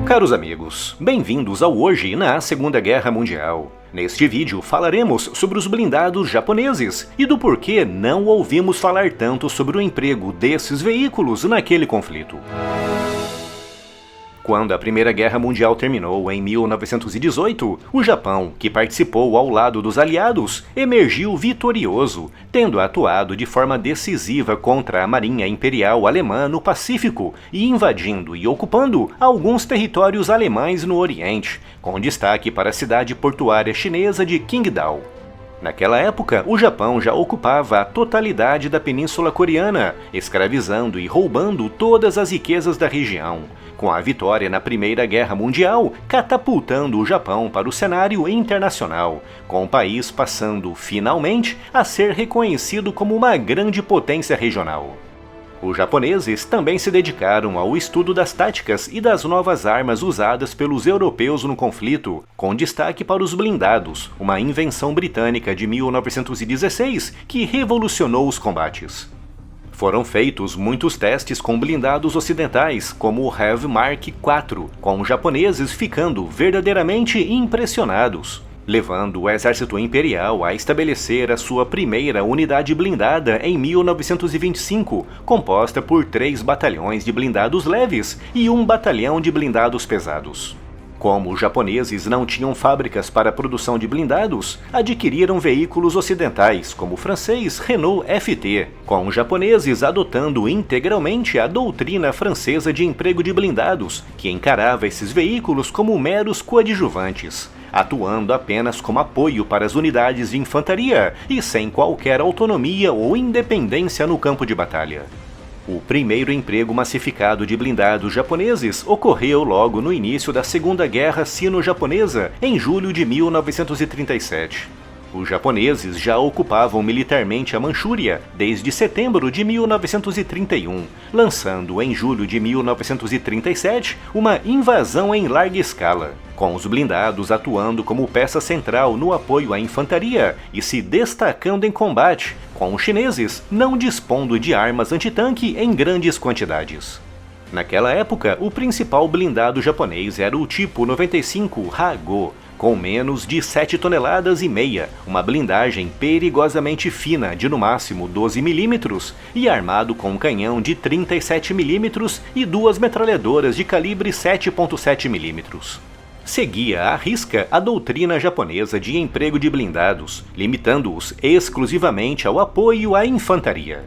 Caros amigos, bem-vindos ao Hoje na Segunda Guerra Mundial. Neste vídeo falaremos sobre os blindados japoneses e do porquê não ouvimos falar tanto sobre o emprego desses veículos naquele conflito. Quando a Primeira Guerra Mundial terminou em 1918, o Japão, que participou ao lado dos aliados, emergiu vitorioso, tendo atuado de forma decisiva contra a Marinha Imperial Alemã no Pacífico e invadindo e ocupando alguns territórios alemães no Oriente, com destaque para a cidade portuária chinesa de Qingdao. Naquela época, o Japão já ocupava a totalidade da Península Coreana, escravizando e roubando todas as riquezas da região, com a vitória na Primeira Guerra Mundial catapultando o Japão para o cenário internacional, com o país passando, finalmente, a ser reconhecido como uma grande potência regional. Os japoneses também se dedicaram ao estudo das táticas e das novas armas usadas pelos europeus no conflito, com destaque para os blindados, uma invenção britânica de 1916 que revolucionou os combates. Foram feitos muitos testes com blindados ocidentais, como o Heavy Mark IV, com os japoneses ficando verdadeiramente impressionados, levando o exército imperial a estabelecer a sua primeira unidade blindada em 1925, composta por 3 batalhões de blindados leves e 1 batalhão de blindados pesados. Como os japoneses não tinham fábricas para a produção de blindados, adquiriram veículos ocidentais, como o francês Renault FT, com os japoneses adotando integralmente a doutrina francesa de emprego de blindados, que encarava esses veículos como meros coadjuvantes, atuando apenas como apoio para as unidades de infantaria e sem qualquer autonomia ou independência no campo de batalha. O primeiro emprego massificado de blindados japoneses ocorreu logo no início da Segunda Guerra Sino-Japonesa, em julho de 1937. Os japoneses já ocupavam militarmente a Manchúria desde setembro de 1931, lançando em julho de 1937 uma invasão em larga escala, com os blindados atuando como peça central no apoio à infantaria e se destacando em combate, com os chineses não dispondo de armas antitanque em grandes quantidades. Naquela época, o principal blindado japonês era o tipo 95 Ha-Go, com menos de 7,5 toneladas, uma blindagem perigosamente fina de no máximo 12 mm e armado com um canhão de 37 mm e 2 metralhadoras de calibre 7,7 mm. Seguia à risca a doutrina japonesa de emprego de blindados, limitando-os exclusivamente ao apoio à infantaria.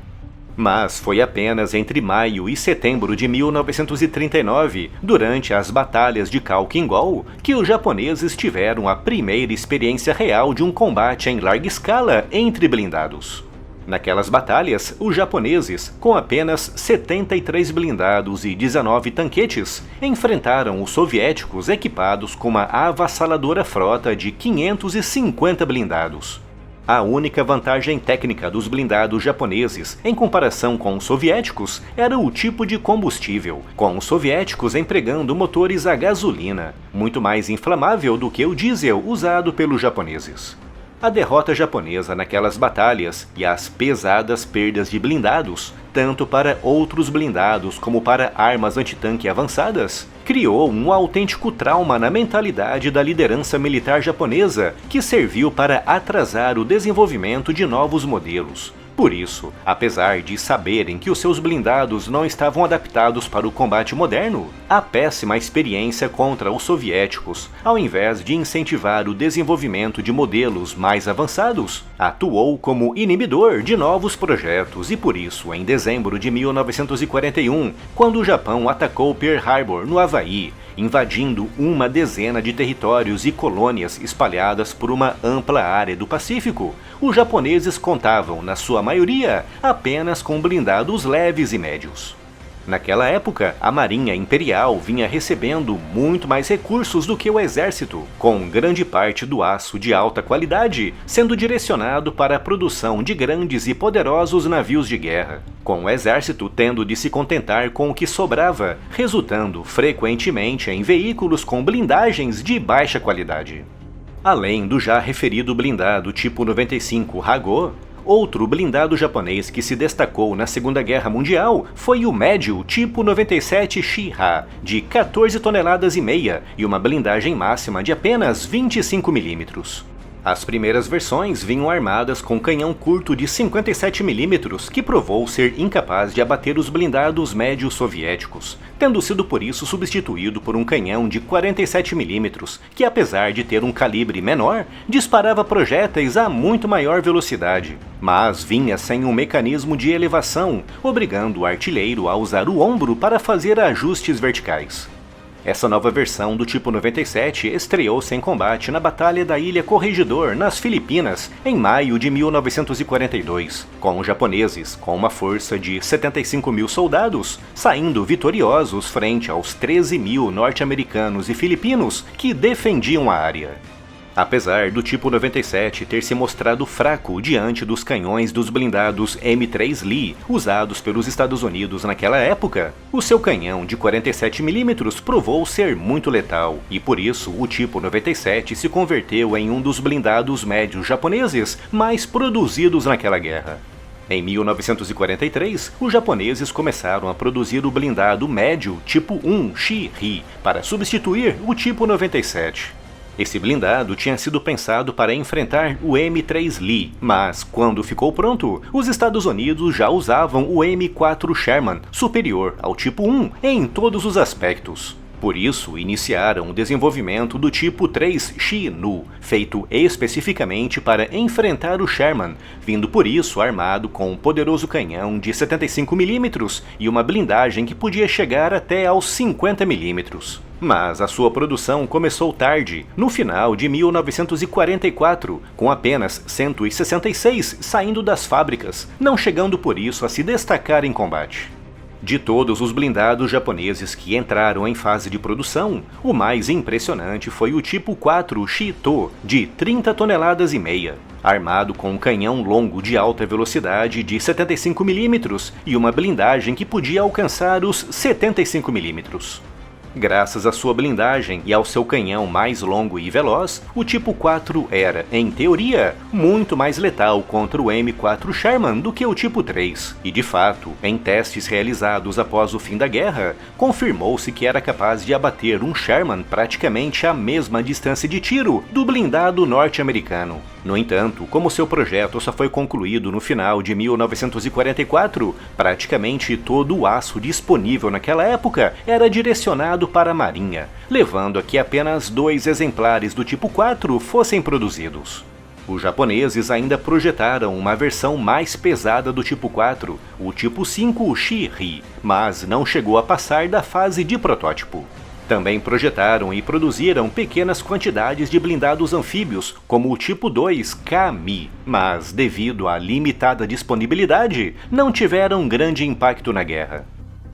Mas foi apenas entre maio e setembro de 1939, durante as batalhas de Khalkhin-Gol, que os japoneses tiveram a primeira experiência real de um combate em larga escala entre blindados. Naquelas batalhas, os japoneses, com apenas 73 blindados e 19 tanquetes, enfrentaram os soviéticos equipados com uma avassaladora frota de 550 blindados. A única vantagem técnica dos blindados japoneses, em comparação com os soviéticos, era o tipo de combustível, com os soviéticos empregando motores a gasolina, muito mais inflamável do que o diesel usado pelos japoneses. A derrota japonesa naquelas batalhas e as pesadas perdas de blindados, tanto para outros blindados como para armas antitanque avançadas, criou um autêntico trauma na mentalidade da liderança militar japonesa, que serviu para atrasar o desenvolvimento de novos modelos. Por isso, apesar de saberem que os seus blindados não estavam adaptados para o combate moderno, a péssima experiência contra os soviéticos, ao invés de incentivar o desenvolvimento de modelos mais avançados, atuou como inibidor de novos projetos e por isso, em dezembro de 1941, quando o Japão atacou Pearl Harbor, no Havaí, invadindo uma dezena de territórios e colônias espalhadas por uma ampla área do Pacífico, os japoneses contavam, na sua maioria, apenas com blindados leves e médios. Naquela época, a Marinha Imperial vinha recebendo muito mais recursos do que o exército, com grande parte do aço de alta qualidade sendo direcionado para a produção de grandes e poderosos navios de guerra, com o exército tendo de se contentar com o que sobrava, resultando frequentemente em veículos com blindagens de baixa qualidade. Além do já referido blindado tipo 95 Ha-Go, Outro blindado japonês que se destacou na Segunda Guerra Mundial foi o médio tipo 97 Shiha, de 14 toneladas e meia e uma blindagem máxima de apenas 25 milímetros. As primeiras versões vinham armadas com canhão curto de 57 milímetros, que provou ser incapaz de abater os blindados médios soviéticos, tendo sido por isso substituído por um canhão de 47 milímetros, que apesar de ter um calibre menor, disparava projéteis a muito maior velocidade, mas vinha sem um mecanismo de elevação, obrigando o artilheiro a usar o ombro para fazer ajustes verticais. Essa nova versão do tipo 97 estreou-se em combate na Batalha da Ilha Corregidor, nas Filipinas, em maio de 1942, com os japoneses, com uma força de 75 mil soldados, saindo vitoriosos frente aos 13 mil norte-americanos e filipinos que defendiam a área. Apesar do tipo 97 ter se mostrado fraco diante dos canhões dos blindados M3 Lee usados pelos Estados Unidos naquela época, o seu canhão de 47 milímetros provou ser muito letal e por isso o tipo 97 se converteu em um dos blindados médios japoneses mais produzidos naquela guerra. Em 1943, os japoneses começaram a produzir o blindado médio tipo 1 Shi-Hi para substituir o tipo 97. Esse blindado tinha sido pensado para enfrentar o M3 Lee, mas quando ficou pronto, os Estados Unidos já usavam o M4 Sherman, superior ao tipo 1 em todos os aspectos. Por isso, iniciaram o desenvolvimento do tipo 3 Shi-Nu, feito especificamente para enfrentar o Sherman, vindo por isso armado com um poderoso canhão de 75 milímetros e uma blindagem que podia chegar até aos 50 milímetros. Mas a sua produção começou tarde, no final de 1944, com apenas 166 saindo das fábricas, não chegando por isso a se destacar em combate. De todos os blindados japoneses que entraram em fase de produção, o mais impressionante foi o tipo 4 Shi-To, de 30 toneladas e meia, armado com um canhão longo de alta velocidade de 75 milímetros e uma blindagem que podia alcançar os 75 milímetros. Graças à sua blindagem e ao seu canhão mais longo e veloz, o tipo 4 era, em teoria, muito mais letal contra o M4 Sherman do que o tipo 3, e de fato, em testes realizados após o fim da guerra, confirmou-se que era capaz de abater um Sherman praticamente à mesma distância de tiro do blindado norte-americano. No entanto, como seu projeto só foi concluído no final de 1944, praticamente todo o aço disponível naquela época era direcionado para a Marinha, levando a que apenas 2 exemplares do tipo 4 fossem produzidos. Os japoneses ainda projetaram uma versão mais pesada do tipo 4, o tipo 5 Shi-Hi, mas não chegou a passar da fase de protótipo. Também projetaram e produziram pequenas quantidades de blindados anfíbios, como o tipo 2 Kami, mas devido à limitada disponibilidade, não tiveram grande impacto na guerra.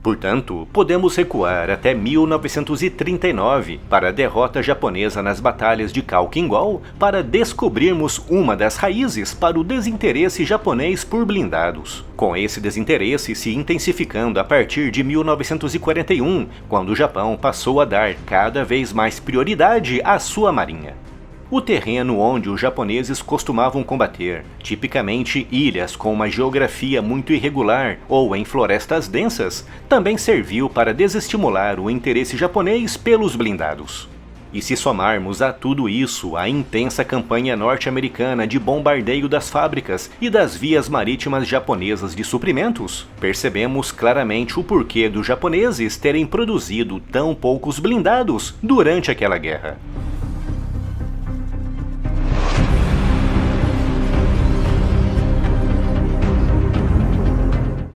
Portanto, podemos recuar até 1939 para a derrota japonesa nas batalhas de Khalkhin-Gol para descobrirmos uma das raízes para o desinteresse japonês por blindados. Com esse desinteresse se intensificando a partir de 1941, quando o Japão passou a dar cada vez mais prioridade à sua marinha. O terreno onde os japoneses costumavam combater, tipicamente ilhas com uma geografia muito irregular ou em florestas densas, também serviu para desestimular o interesse japonês pelos blindados. E se somarmos a tudo isso a intensa campanha norte-americana de bombardeio das fábricas e das vias marítimas japonesas de suprimentos, percebemos claramente o porquê dos japoneses terem produzido tão poucos blindados durante aquela guerra.